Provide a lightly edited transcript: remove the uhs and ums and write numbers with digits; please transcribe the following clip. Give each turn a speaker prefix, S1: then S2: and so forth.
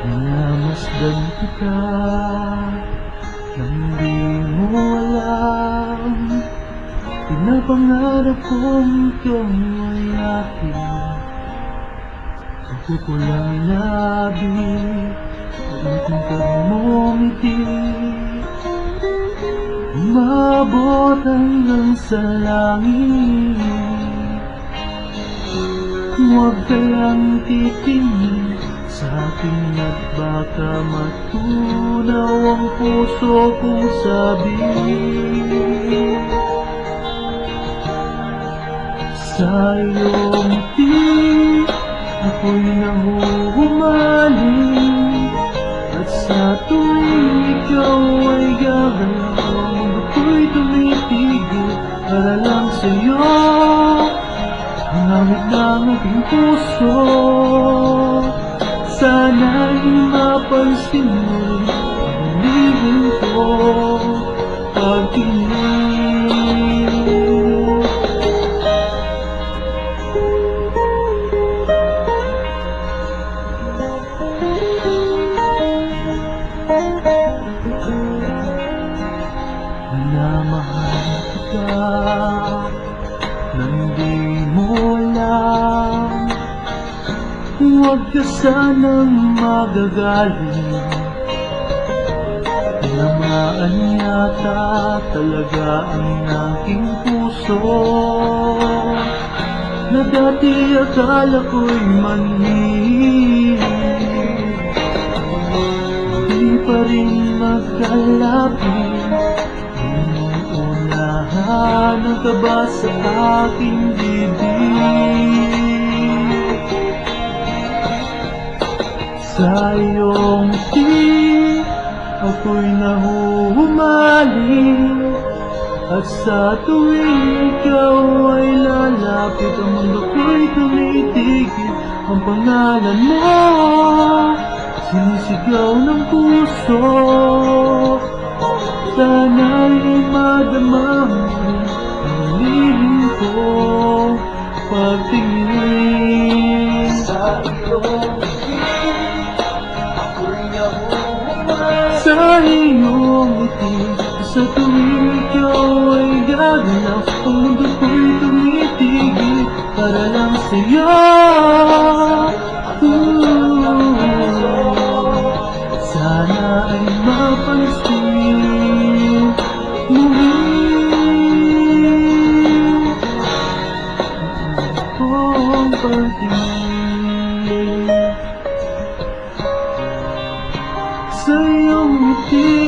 S1: Namasdan kita nang di mo alam. Pinapangarap kong ikaw ay akin. Sa pupulang labi, pag-iting ka rin mong ngiti, umabot hanggang sa langit. Huwag kayang titingin sa akin at baka matunaw ang puso kong sabi. Sa iyong ngiti, ako'y nahuhumaling, at sa tuwing ikaw ay gagalaw, ang mundo ko'y tumitigil para lang sa'yo. Ang awit ng aking puso, sana'y mapansin mo rin ang hinihin ko pagtingin. Minamahal kita nang di mo alam. Huwag ka sanang magagaling, tinamaan yata talaga ang aking puso, na dati akala ko'y manhid. Di pa rin magkalapit, inuunahan ang kaba sa aking bibig. Sa iyong ngiti, ako'y nahuhumaling, at sa tuwing ikaw ay lalapit, ang mundo ko'y tumitigil. Ang pangalan mo, sinisigaw ng puso, sana'y madama mo rin ang hinihin ko pagtingin. Sa iyong sa iyong ngiti, sa tuwing ikaw ay gagalaw, ang mundo ko'y tumitigil para lang sa'yo. Sana ay mapansin mo rin ang pagtingin. Sa iyong ngiti,